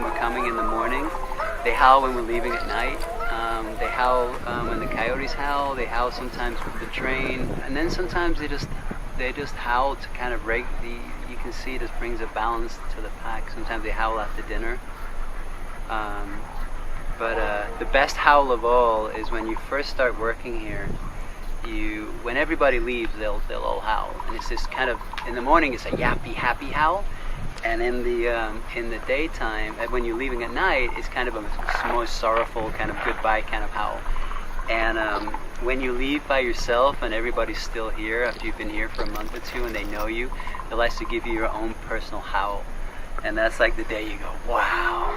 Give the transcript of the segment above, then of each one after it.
when we're coming in the morning. They howl when we're leaving at night. They howl when the coyotes howl. They howl sometimes with the train, and then sometimes they just howl to kind of break the. You can see it just brings a balance to the pack. Sometimes they howl after dinner. But the best howl of all is when you first start working here. When everybody leaves, they'll all howl, and it's this kind of, in the morning it's a yappy happy howl, and in the daytime, when you're leaving at night, it's kind of a most sorrowful kind of goodbye kind of howl. And when you leave by yourself and everybody's still here after you've been here for a month or two and they know you, they'll actually give you your own personal howl, and that's like the day you go, wow.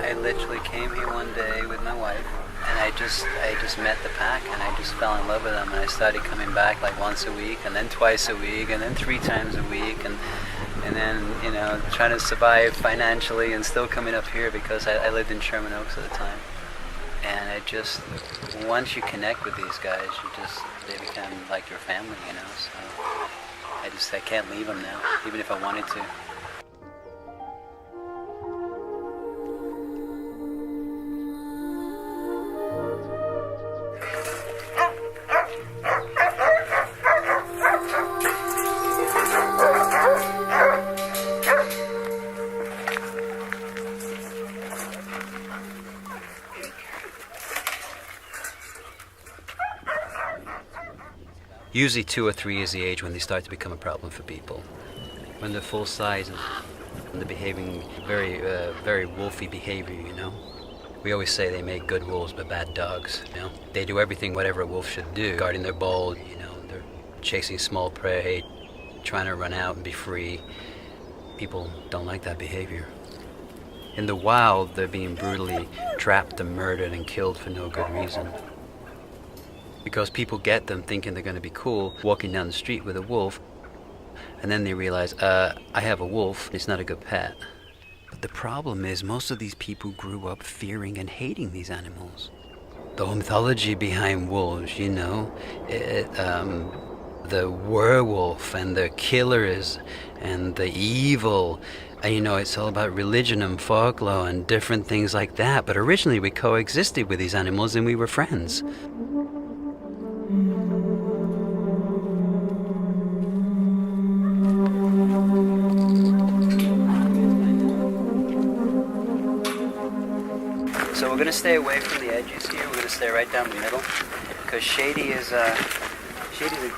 I literally came here one day with my wife, and I just met the pack, and I just fell in love with them, and I started coming back like once a week, and then twice a week, and then 3 times a week, and then, you know, trying to survive financially and still coming up here because I lived in Sherman Oaks at the time. And it just, once you connect with these guys, they become like your family, you know, so I can't leave them now, even if I wanted to. Usually 2 or 3 is the age when they start to become a problem for people. When they're full size and they're behaving very wolfy behavior, you know. We always say they make good wolves but bad dogs, you know. They do everything whatever a wolf should do, guarding their bowl, you know, they're chasing small prey, trying to run out and be free. People don't like that behavior. In the wild, they're being brutally trapped and murdered and killed for no good reason. Because people get them thinking they're going to be cool, walking down the street with a wolf, and then they realize, I have a wolf, it's not a good pet. But the problem is, most of these people grew up fearing and hating these animals. The whole mythology behind wolves, you know, the werewolf and the killers and the evil, and, you know, it's all about religion and folklore and different things like that. But originally we coexisted with these animals and we were friends. So we're going to stay away from the edges here. We're going to stay right down the middle, because Shady is a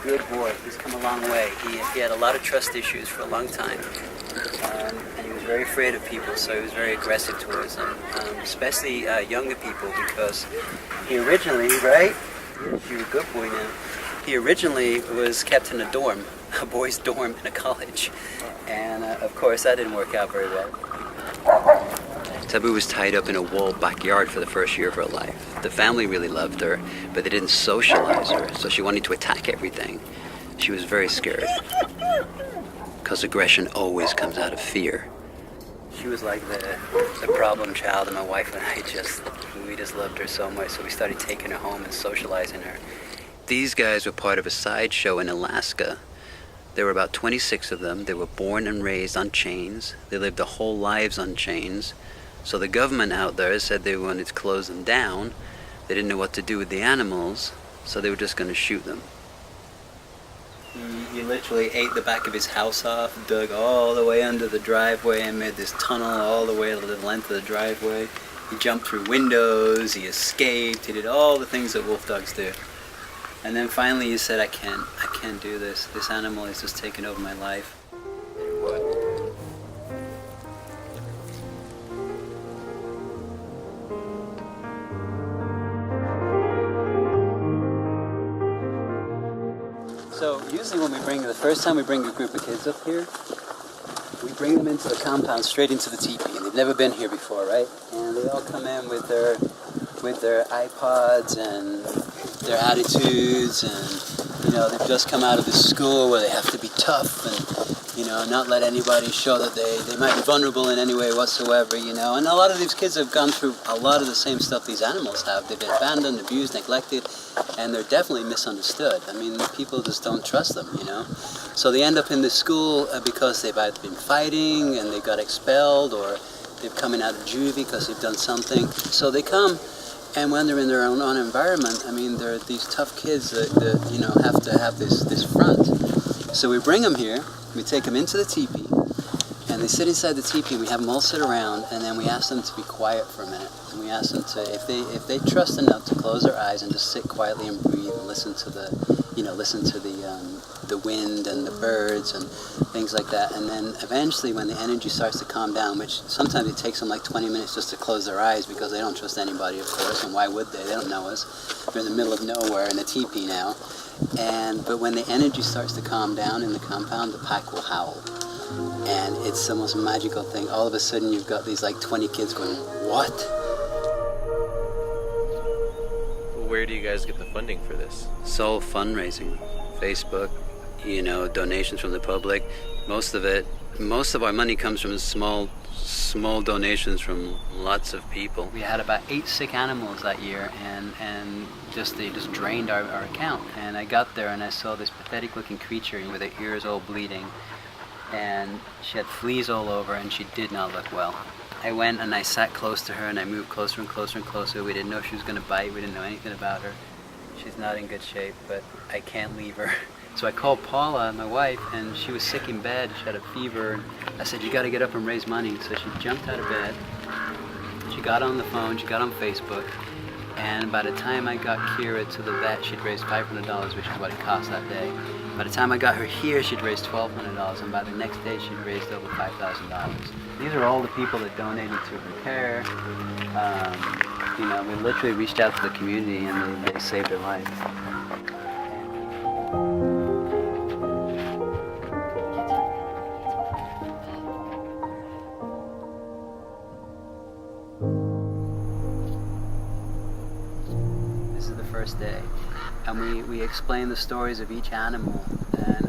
good boy. He's come a long way. He had a lot of trust issues for a long time, and he was very afraid of people, so he was very aggressive towards them, especially younger people, because he originally, right? You're a good boy now. He originally was kept in a dorm, a boys' dorm in a college, and of course that didn't work out very well. Taboo was tied up in a walled backyard for the first year of her life. The family really loved her, but they didn't socialize her, so she wanted to attack everything. She was very scared, because aggression always comes out of fear. She was like the problem child, and my wife and I we just loved her so much, so we started taking her home and socializing her. These guys were part of a sideshow in Alaska. There were about 26 of them. They were born and raised on chains. They lived their whole lives on chains. So the government out there said they wanted to close them down. They didn't know what to do with the animals, so they were just going to shoot them. He literally ate the back of his house off, dug all the way under the driveway, and made this tunnel all the way to the length of the driveway. He jumped through windows, he escaped, he did all the things that wolf dogs do. And then finally he said, I can't do this. This animal is just taking over my life. So usually when the first time we bring a group of kids up here, we bring them into the compound, straight into the teepee, and they've never been here before, right? And they all come in with their iPods and their attitudes, and, you know, they've just come out of this school where they have to be tough, and, not let anybody show that they might be vulnerable in any way whatsoever, And a lot of these kids have gone through a lot of the same stuff these animals have. They've been abandoned, abused, neglected, and they're definitely misunderstood. I mean, people just don't trust them, So they end up in this school because they've either been fighting and they got expelled, or they've coming out of juvie because they've done something. So they come, and when they're in their own environment, I mean, they're these tough kids that have to have this front. So we bring them here, we take them into the teepee, and they sit inside the teepee, and we have them all sit around, and then we ask them to be quiet for a minute. And we ask them to, if they trust enough, to close their eyes and just sit quietly and breathe and listen to the wind and the birds and things like that. And then eventually, when the energy starts to calm down, which sometimes it takes them like 20 minutes just to close their eyes because they don't trust anybody, of course, and why would they? They don't know us. We're in the middle of nowhere in a teepee now. But when the energy starts to calm down in the compound, the pack will howl. And it's the most magical thing. All of a sudden, you've got these like 20 kids going, what? Where do you guys get the funding for this? It's all fundraising. Facebook, donations from the public. Most of our money comes from small donations from lots of people. We had about 8 sick animals that year, and they just drained our account. And I got there and I saw this pathetic looking creature with her ears all bleeding, and she had fleas all over, and she did not look well. I went and I sat close to her, and I moved closer and closer and closer. We didn't know she was going to bite. We didn't know anything about her. She's not in good shape, but I can't leave her. So I called Paula, my wife, and she was sick in bed. She had a fever, and I said, you got to get up and raise money. So she jumped out of bed. She got on the phone, she got on Facebook, and by the time I got Kira to the vet, she'd raised $500, which is what it cost that day. By the time I got her here, she'd raised $1,200, and by the next day, she'd raised over $5,000. These are all the people that donated to repair. We literally reached out to the community, and they saved their life. This is the first day, and we explain the stories of each animal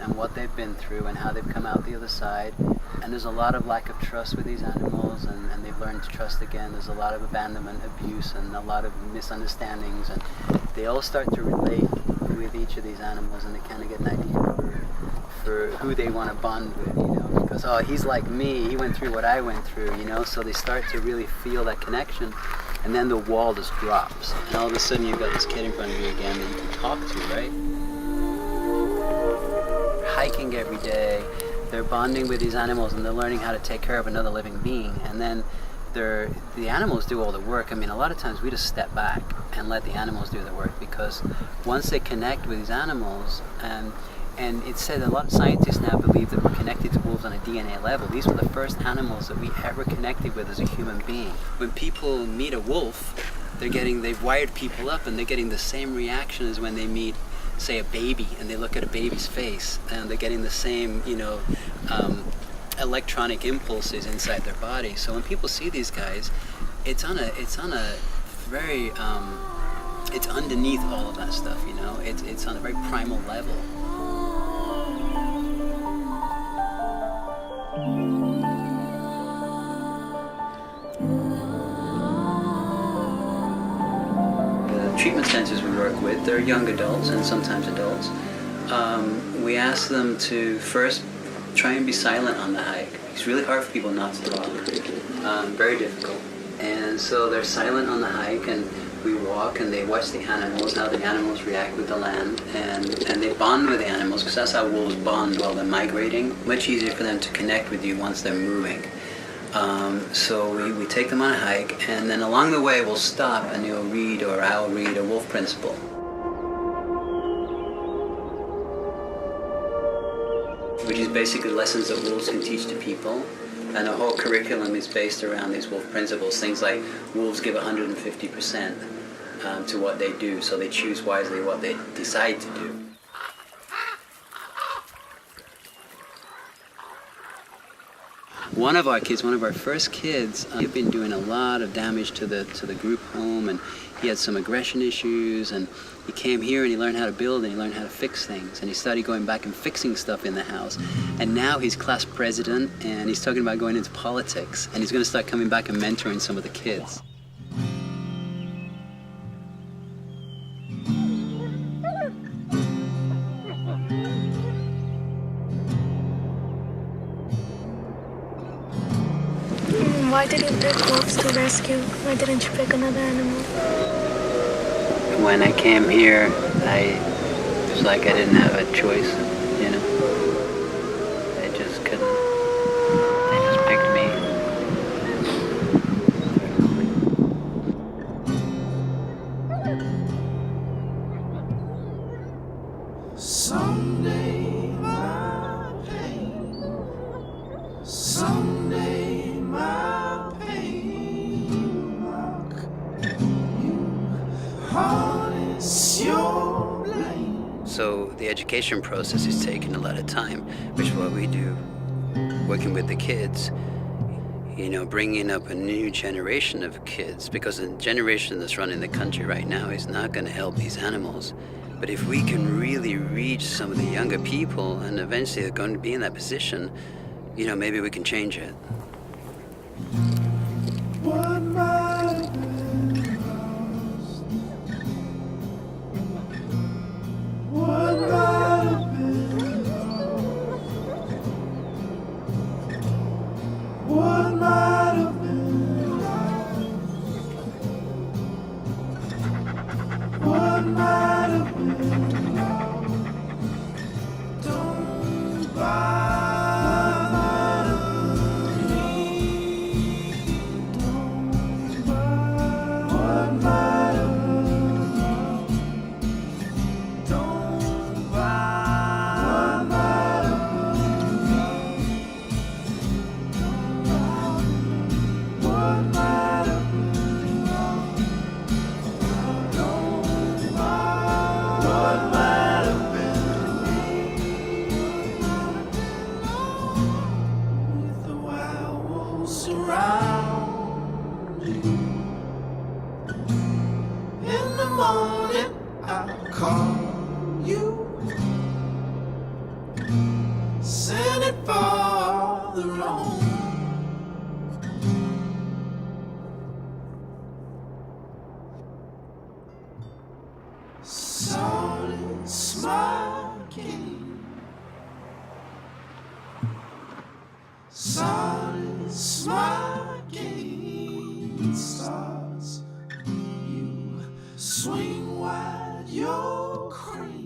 and what they've been through and how they've come out the other side. And there's a lot of lack of trust with these animals, and they've learned to trust again. There's a lot of abandonment, abuse, and a lot of misunderstandings, and they all start to relate with each of these animals, and they kind of get an idea for who they want to bond with, because, oh, he's like me, he went through what I went through, so they start to really feel that connection, and then the wall just drops, and all of a sudden you've got this kid in front of you again that you can talk to, right? Hiking every day, they're bonding with these animals, and they're learning how to take care of another living being, and then the animals do all the work. I mean, a lot of times we just step back and let the animals do the work, because once they connect with these animals, and it's said that a lot of scientists now believe that we're connected to wolves on a DNA level. These were the first animals that we ever connected with as a human being. When people meet a wolf, they've wired people up, and they're getting the same reaction as when they meet, say, a baby, and they look at a baby's face, and they're getting the same, electronic impulses inside their body. So when people see these guys, it's underneath all of that stuff, it's on a very primal level. The treatment centers we work with, they're young adults and sometimes adults. We ask them to first try and be silent on the hike. It's really hard for people not to talk. Very difficult. And so they're silent on the hike, and we walk and they watch the animals, how the animals react with the land, and they bond with the animals, because that's how wolves bond while they're migrating. Much easier for them to connect with you once they're moving. So we take them on a hike, and then along the way we'll stop and I'll read a wolf principle. Which is basically lessons that wolves can teach to people. And the whole curriculum is based around these wolf principles. Things like wolves give 150% to what they do, so they choose wisely what they decide to do. one of our kids, one of our first kids, he'd been doing a lot of damage to the group home, and he had some aggression issues, and he came here and he learned how to build and he learned how to fix things, and he started going back and fixing stuff in the house, and now he's class president and he's talking about going into politics, and he's going to start coming back and mentoring some of the kids. Why did you pick wolves to rescue? Why didn't you pick another animal? When I came here, it was like I didn't have a choice, you know. I just couldn't. They just picked me. Someday my pain, someday my pain rock you, harness your blame. So the education process is taking a lot of time, which is what we do, working with the kids. You know, bringing up a new generation of kids, because the generation that's running the country right now is not going to help these animals. But if we can really reach some of the younger people, and eventually they're going to be in that position, you know, maybe we can change it. What might have been lost? What might have been lost? What might have been lost? What might have been lost? Don't bother me. Don't bother. What might have been lost? Don't bother. What might have been lost? What might have been lost? Don't bother. What might have been with the wild wolves surround you. In the morning I'll call you, send it farther on. Solid smoking, solid smoking stars. You swing wide your cream.